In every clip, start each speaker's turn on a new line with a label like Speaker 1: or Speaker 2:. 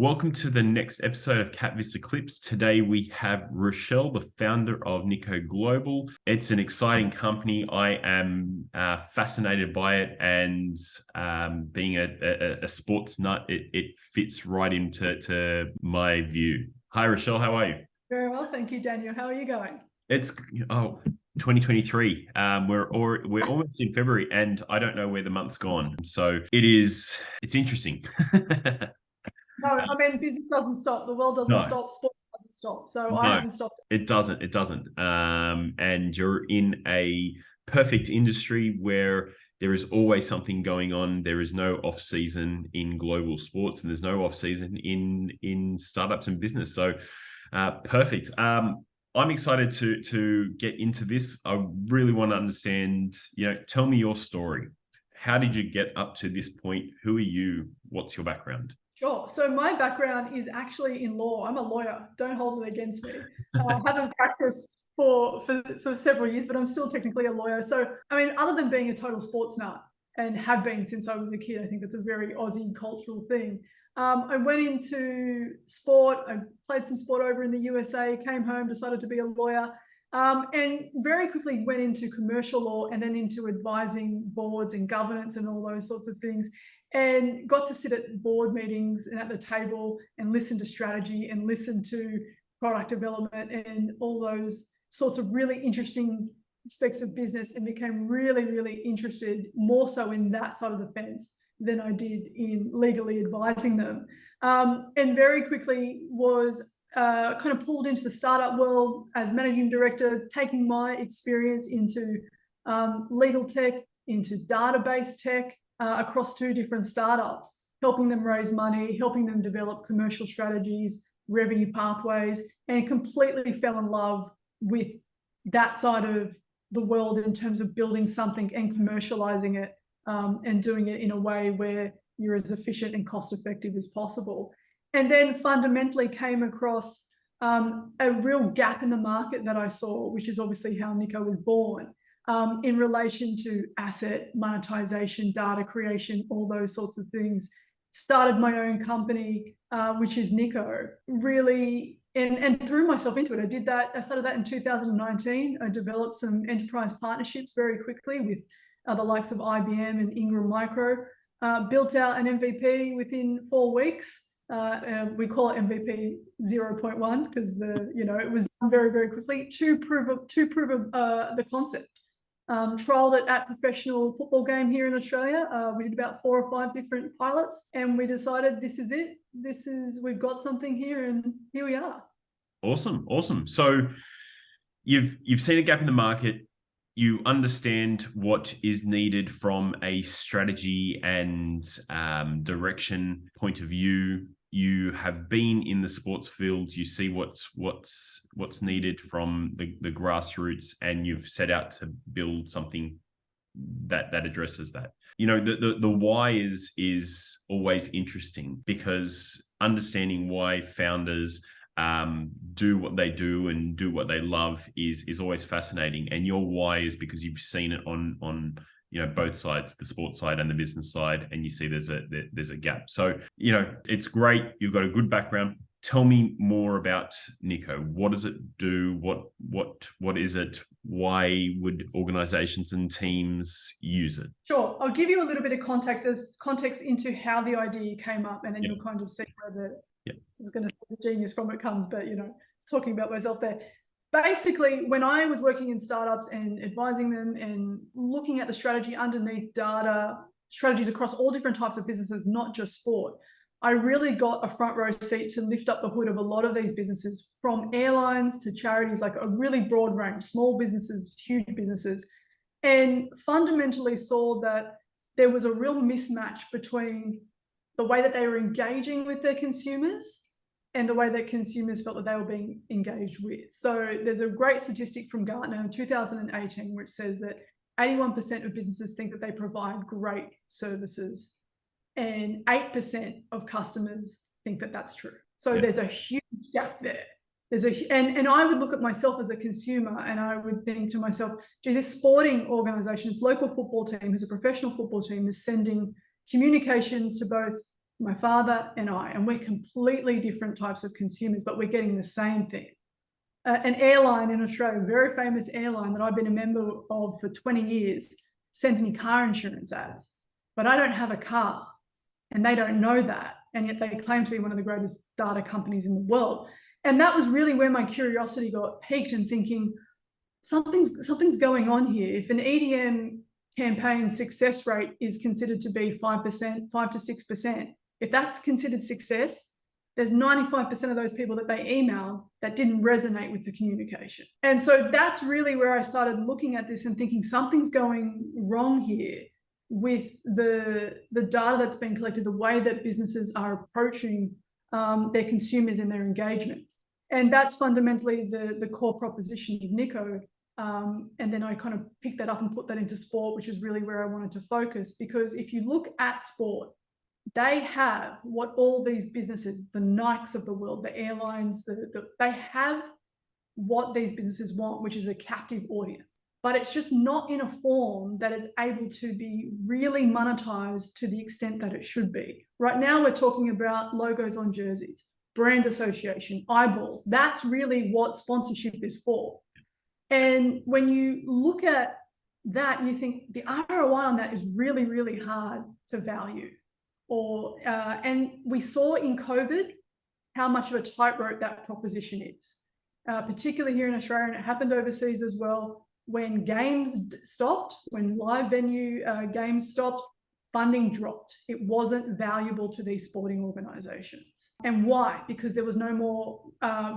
Speaker 1: Welcome to the next episode of KapVista Klips. Today we have Richelle, the founder of Nicco Global. It's an exciting company. I am fascinated by it, and being a sports nut, it fits right into my view. Hi, Richelle. How are you?
Speaker 2: Very well, thank you, Daniel. How are you going?
Speaker 1: It's 2023. We're almost in February, and I don't know where the month's gone. So it's interesting.
Speaker 2: No, I mean, business doesn't stop. The world doesn't
Speaker 1: No.
Speaker 2: stop. Sport doesn't stop. So I
Speaker 1: No,
Speaker 2: haven't stopped.
Speaker 1: it doesn't. It doesn't. And you're in a perfect industry where there is always something going on. There is no off season in global sports, and there's no off season in startups and business. So, perfect. I'm excited to get into this. I really want to understand. Tell me your story. How did you get up to this point? Who are you? What's your background?
Speaker 2: Sure. So my background is actually in law. I'm a lawyer. Don't hold it against me. I haven't practiced for several years, but I'm still technically a lawyer. So, I mean, other than being a total sports nut, and have been since I was a kid, I think it's a very Aussie cultural thing. I went into sport. I played some sport over in the USA, came home, decided to be a lawyer, and very quickly went into commercial law and then into advising boards and governance and all those sorts of things, and got to sit at board meetings and at the table and listen to strategy and listen to product development and all those sorts of really interesting aspects of business, and became really, really interested more so in that side of the fence than I did in legally advising them. And very quickly was kind of pulled into the startup world as managing director, taking my experience into legal tech, into database tech, across two different startups, helping them raise money, helping them develop commercial strategies, revenue pathways, and completely fell in love with that side of the world in terms of building something and commercializing it, and doing it in a way where you're as efficient and cost effective as possible. And then fundamentally came across a real gap in the market that I saw, which is obviously how Nicco was born. In relation to asset monetization, data creation, all those sorts of things. Started my own company, which is Nicco, really, and threw myself into it. I did that. I started that in 2019. I developed some enterprise partnerships very quickly with the likes of IBM and Ingram Micro. Built out an MVP within 4 weeks. We call it MVP 0.1 because it was done very, very quickly to prove the concept. Trialed it at professional football game here in Australia. We did about 4 or 5 different pilots, and we decided this is it. We've got something here, and here we are.
Speaker 1: Awesome. So you've seen a gap in the market. You understand what is needed from a strategy and direction point of view. You have been in the sports field. You see what's needed from the grassroots, and you've set out to build something that addresses that. The why is always interesting, because understanding why founders do what they do and do what they love is always fascinating. And your why is because you've seen it on both sides, the sports side and the business side, and you see there's a gap. So it's great. You've got a good background. Tell me more about Nicco. What does it do? What is it? Why would organizations and teams use it?
Speaker 2: Sure. I'll give you a little bit of context into how the idea came up, and then you'll kind of see where I was going to say the genius from it comes, but talking about myself there. Basically, when I was working in startups and advising them and looking at the strategy underneath data, strategies across all different types of businesses, not just sport, I really got a front row seat to lift up the hood of a lot of these businesses, from airlines to charities, like a really broad range, small businesses, huge businesses, and fundamentally saw that there was a real mismatch between the way that they were engaging with their consumers and the way that consumers felt that they were being engaged with. So there's a great statistic from Gartner in 2018, which says that 81% of businesses think that they provide great services, and 8% of customers think that that's true. So there's a huge gap there. And I would look at myself as a consumer, and I would think to myself, gee, this sporting organisation, this local football team, who's a professional football team, is sending communications to both my father and I, and we're completely different types of consumers, but we're getting the same thing. An airline in Australia, a very famous airline that I've been a member of for 20 years, sends me car insurance ads, but I don't have a car, and they don't know that, and yet they claim to be one of the greatest data companies in the world. And that was really where my curiosity got piqued, and thinking, something's going on here. If an EDM campaign success rate is considered to be 5%, 5 to 6%, if that's considered success, there's 95% of those people that they emailed that didn't resonate with the communication. And so that's really where I started looking at this and thinking something's going wrong here with the data that's been collected, the way that businesses are approaching their consumers and their engagement. And that's fundamentally the core proposition of Nicco. And then I kind of picked that up and put that into sport, which is really where I wanted to focus. Because if you look at sport, they have what all these businesses, the Nikes of the world, the airlines, they have what these businesses want, which is a captive audience. But it's just not in a form that is able to be really monetized to the extent that it should be. Right now, we're talking about logos on jerseys, brand association, eyeballs. That's really what sponsorship is for. And when you look at that, you think the ROI on that is really, really hard to value. And we saw in COVID how much of a tightrope that proposition is, particularly here in Australia, and it happened overseas as well. When games stopped, when live venue games stopped, funding dropped. It wasn't valuable to these sporting organisations. And why? Because there was no more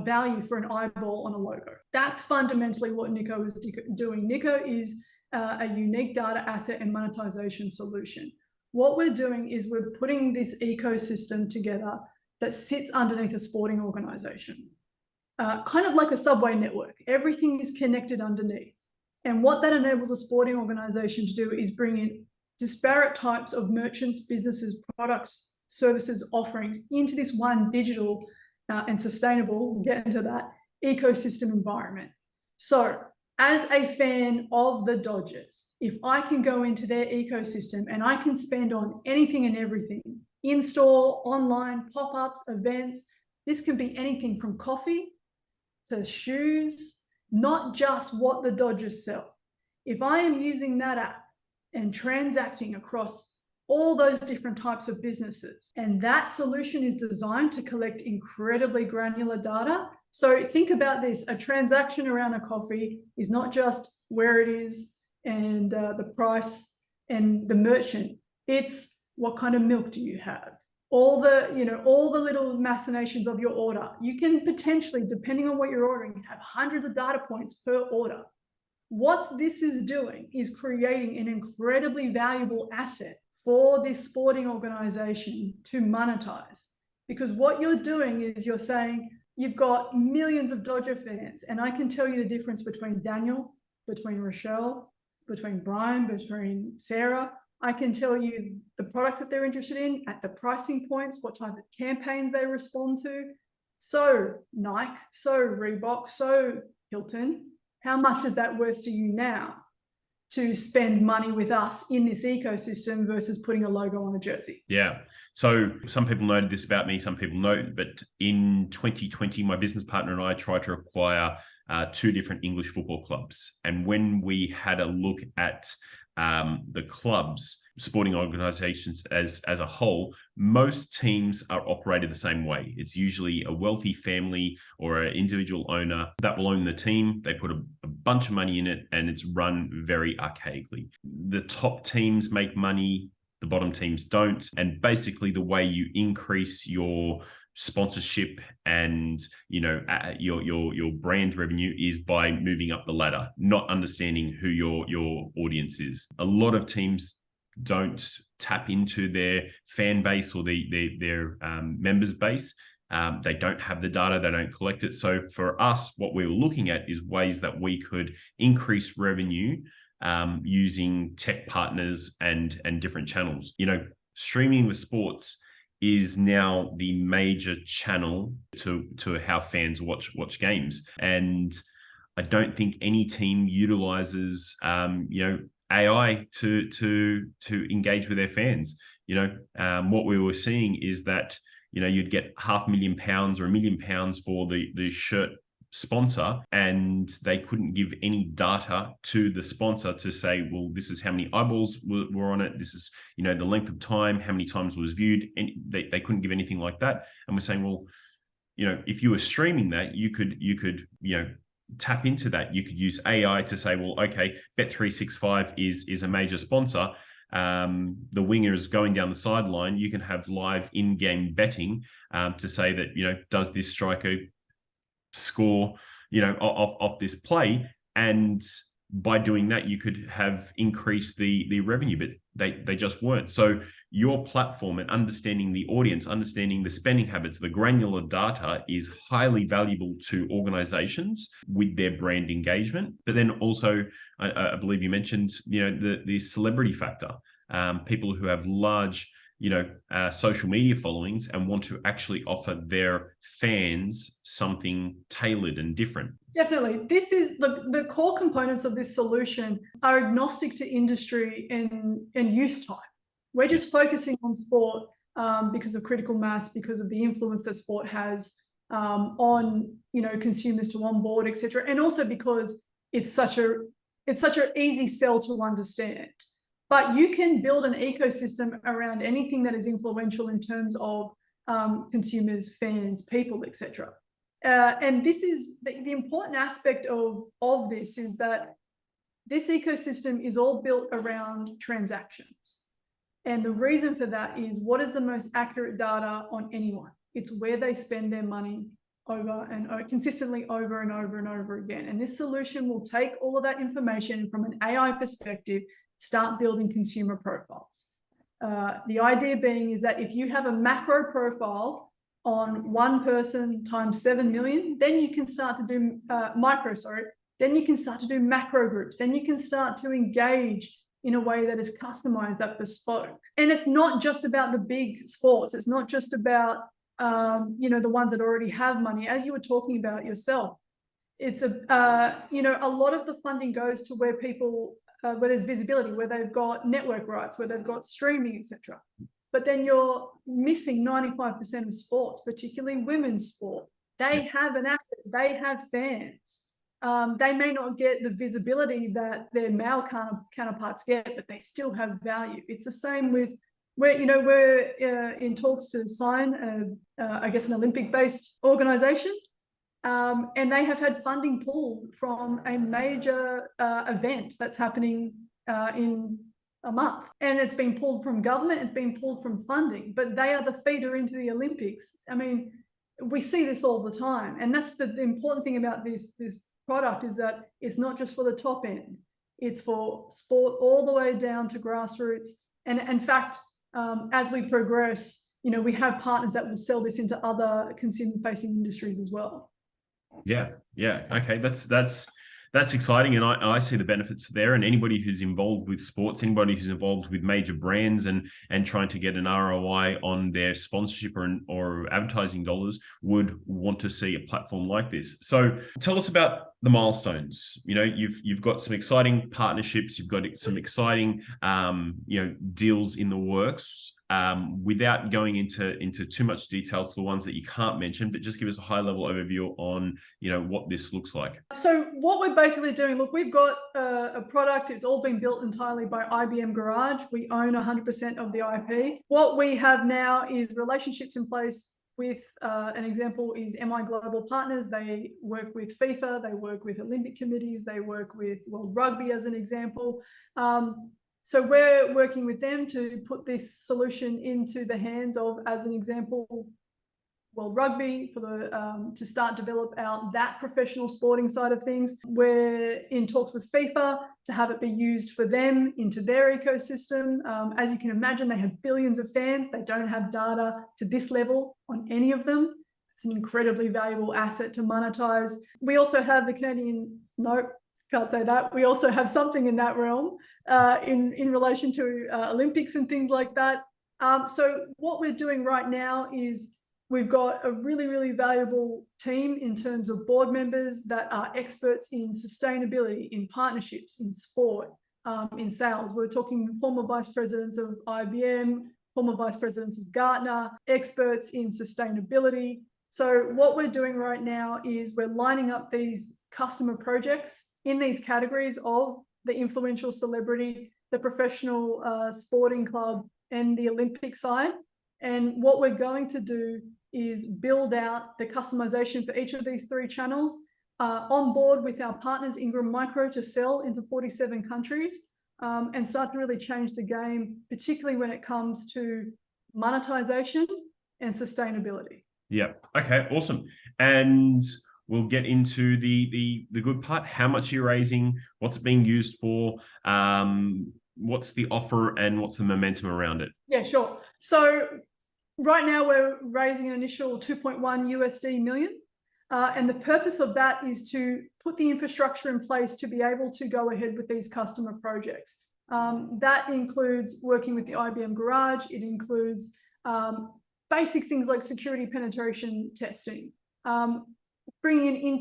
Speaker 2: value for an eyeball on a logo. That's fundamentally what Nicco is doing. Nicco is a unique data asset and monetization solution. What we're doing is we're putting this ecosystem together that sits underneath a sporting organisation, kind of like a subway network. Everything is connected underneath. And what that enables a sporting organisation to do is bring in disparate types of merchants, businesses, products, services, offerings into this one digital and sustainable, we'll get into that, ecosystem environment. So as a fan of the Dodgers, if I can go into their ecosystem and I can spend on anything and everything, in-store, online, pop-ups, events, this can be anything from coffee to shoes, not just what the Dodgers sell. If I am using that app and transacting across all those different types of businesses, and that solution is designed to collect incredibly granular data. So think about this, a transaction around a coffee is not just where it is and the price and the merchant, it's what kind of milk do you have? All the little machinations of your order. You can potentially, depending on what you're ordering, have hundreds of data points per order. What this is doing is creating an incredibly valuable asset for this sporting organization to monetize. Because what you're doing is you're saying, you've got millions of Dodger fans, and I can tell you the difference between Daniel, between Richelle, between Brian, between Sarah. I can tell you the products that they're interested in, at the pricing points, what type of campaigns they respond to. So Nike, so Reebok, so Hilton, how much is that worth to you now to spend money with us in this ecosystem versus putting a logo on a jersey?
Speaker 1: Yeah. So some people know this about me, some people don't, but in 2020, my business partner and I tried to acquire 2 different English football clubs. And when we had a look at the clubs, sporting organizations as a whole, most teams are operated the same way. It's usually a wealthy family or an individual owner that will own the team. They put a bunch of money in it, and it's run very archaically. The top teams make money, the bottom teams don't. And basically the way you increase your sponsorship and your brand revenue is by moving up the ladder, not understanding who your audience is. A lot of teams don't tap into their fan base or their members base. They don't have the data, they don't collect it. So for us, what we were looking at is ways that we could increase revenue using tech partners and different channels. Streaming with sports is now the major channel to how fans watch games. And I don't think any team utilizes AI to engage with their fans. What we were seeing is that you'd get £500,000 or £1 million for the shirt sponsor, and they couldn't give any data to the sponsor to say, well, this is how many eyeballs were on it, this is the length of time, how many times it was viewed, and they couldn't give anything like that. And we're saying, well, if you were streaming that, you could tap into that. You could use AI to say, well, okay, Bet365 is a major sponsor. The winger is going down the sideline. You can have live in-game betting to say that, does this striker score, off this play? And by doing that, you could have increased the revenue, but they just weren't. So your platform and understanding the audience, understanding the spending habits, the granular data is highly valuable to organizations with their brand engagement. But then also, I believe you mentioned, the celebrity factor, people who have large social media followings and want to actually offer their fans something tailored and different.
Speaker 2: Definitely. This is the core components of this solution are agnostic to industry and use type. We're just focusing on sport because of critical mass, because of the influence that sport has on consumers to onboard, etc., and also because it's such an easy sell to understand. But you can build an ecosystem around anything that is influential in terms of consumers, fans, people, etc. And this is the important aspect of this, is that this ecosystem is all built around transactions. And the reason for that is, what is the most accurate data on anyone? It's where they spend their money over and over, consistently over and over and over again. And this solution will take all of that information from an AI perspective, start building consumer profiles. The idea being is that if you have a macro profile on one person times 7 million, then you can start to do then you can start to do macro groups. Then you can start to engage in a way that is customized, that bespoke. And it's not just about the big sports. It's not just about, the ones that already have money, as you were talking about yourself. It's a lot of the funding goes to where people, where there's visibility, where they've got network rights, where they've got streaming, etc. But then you're missing 95% of sports, particularly women's sport. They have an asset, they have fans. They may not get the visibility that their male counterparts get, but they still have value. It's the same with we're in talks to sign, an Olympic-based organization, and they have had funding pulled from a major event that's happening in a month, and it's been pulled from government, it's been pulled from funding, but they are the feeder into the Olympics. I mean, we see this all the time, and that's the important thing about this product, is that it's not just for the top end, it's for sport all the way down to grassroots. And in fact, as we progress, we have partners that will sell this into other consumer-facing industries as well.
Speaker 1: Yeah. Okay, that's exciting, and I see the benefits there. And anybody who's involved with sports, anybody who's involved with major brands and trying to get an ROI on their sponsorship or advertising dollars would want to see a platform like this. So tell us about the milestones. You've got some exciting partnerships, you've got some exciting deals in the works. Without going into too much detail to the ones that you can't mention, but just give us a high-level overview on what this looks like.
Speaker 2: So what we're basically doing, look, we've got a product. It's all been built entirely by IBM Garage. We own 100% of the IP. What we have now is relationships in place with, an example is MI Global Partners. They work with FIFA, they work with Olympic committees, they work with World Rugby as an example. So we're working with them to put this solution into the hands of, as an example, World Rugby, to start develop out that professional sporting side of things. We're in talks with FIFA to have it be used for them into their ecosystem. As you can imagine, they have billions of fans. They don't have data to this level on any of them. It's an incredibly valuable asset to monetize. We also have the can't say that. We also have something in that realm in relation to Olympics and things like that. So what we're doing right now is we've got a really, really valuable team in terms of board members that are experts in sustainability, in partnerships, in sport, in sales. We're talking former vice presidents of IBM, former vice presidents of Gartner, experts in sustainability. So what we're doing right now is we're lining up these customer projects in these categories of the influential celebrity, the professional sporting club, and the Olympic side. And what we're going to do is build out the customization for each of these three channels, on board with our partners Ingram Micro to sell into 47 countries, and start to really change the game, particularly when it comes to monetization and sustainability.
Speaker 1: Yeah. Okay. Awesome. And we'll get into the good part. How much you're raising, what's it being used for, what's the offer, and what's the momentum around it?
Speaker 2: Yeah, sure. So right now we're raising an initial 2.1 USD million. And the purpose of that is to put the infrastructure in place to be able to go ahead with these customer projects. That includes working with the IBM Garage. It includes basic things like security penetration testing, bringing in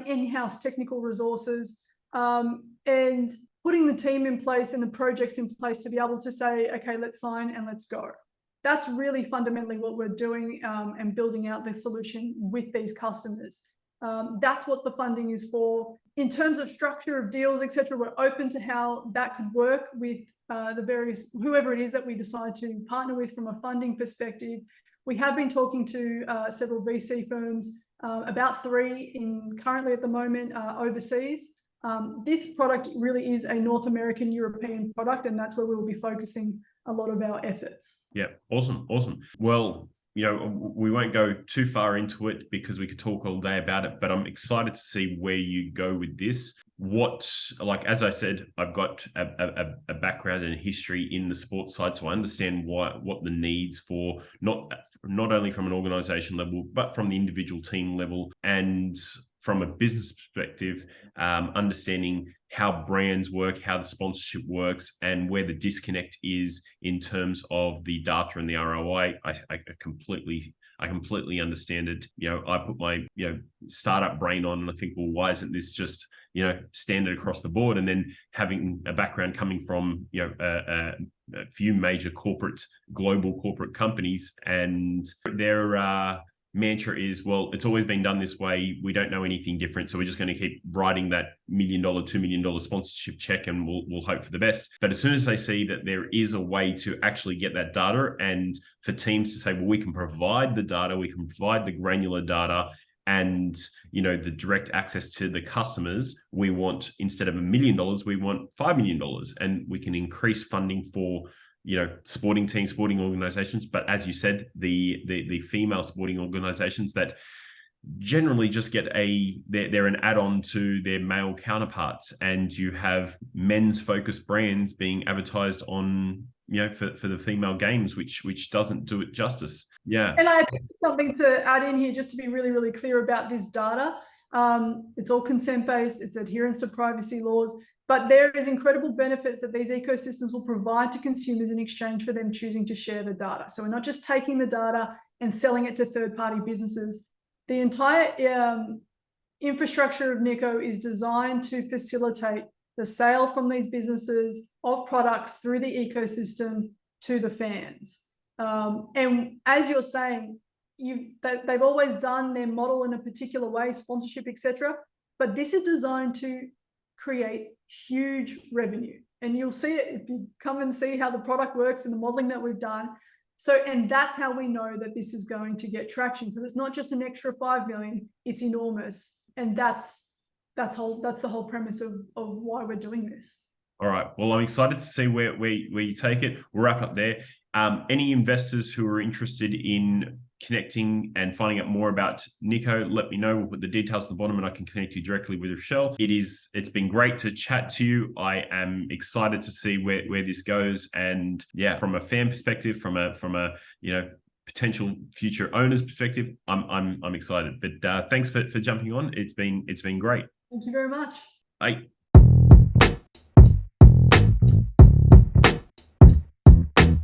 Speaker 2: in-house technical resources, and putting the team in place and the projects in place to be able to say, okay, let's sign and let's go. That's really fundamentally what we're doing, and building out the solution with these customers. That's what the funding is for. In terms of structure of deals, etc., we're open to how that could work with the various, whoever it is that we decide to partner with from a funding perspective. We have been talking to several VC firms, about 3 currently at the moment overseas. This product really is a North American European product, and that's where we will be focusing a lot of our efforts.
Speaker 1: Yeah, awesome. Well, we won't go too far into it because we could talk all day about it, but I'm excited to see where you go with this. As I said, I've got a background and history in the sports side, so I understand what the needs for, not only from an organization level, but from the individual team level, and from a business perspective, understanding how brands work, how the sponsorship works, and where the disconnect is in terms of the data and the ROI. I completely understand it. I put my startup brain on and I think, well, why isn't this just standard across the board? And then having a background coming from a few major global corporate companies, and their mantra is, well, it's always been done this way. We don't know anything different. So we're just going to keep writing that $1 million, $2 million sponsorship check, and we'll hope for the best. But as soon as they see that there is a way to actually get that data, and for teams to say, well, we can provide the data, we can provide the granular data, and the direct access to the customers, we want, instead of $1 million, we want $5 million, and we can increase funding for sporting teams, sporting organizations. But as you said, the female sporting organizations that generally just get they're an add-on to their male counterparts, and you have men's focused brands being advertised on for the female games, which doesn't do it justice. Yeah.
Speaker 2: And I think something to add in here, just to be really, really clear about this data. It's all consent-based, it's adherence to privacy laws, but there is incredible benefits that these ecosystems will provide to consumers in exchange for them choosing to share the data. So we're not just taking the data and selling it to third-party businesses. The entire infrastructure of Nicco is designed to facilitate the sale from these businesses of products through the ecosystem to the fans. And as you're saying, they've always done their model in a particular way, sponsorship, etc. But this is designed to create huge revenue, and you'll see it if you come and see how the product works and the modeling that we've done. So, and that's how we know that this is going to get traction, because it's not just an extra 5 million, it's enormous. And that's the whole premise of why we're doing this.
Speaker 1: All right. Well, I'm excited to see where you take it. We'll wrap up there. Any investors who are interested in connecting and finding out more about Nicco, let me know. We'll put the details at the bottom, and I can connect you directly with Richelle. It's been great to chat to you. I am excited to see where this goes. And yeah, from a fan perspective, from a potential future owner's perspective, I'm excited. But thanks for jumping on. It's been great.
Speaker 2: Thank you very much.
Speaker 1: Bye.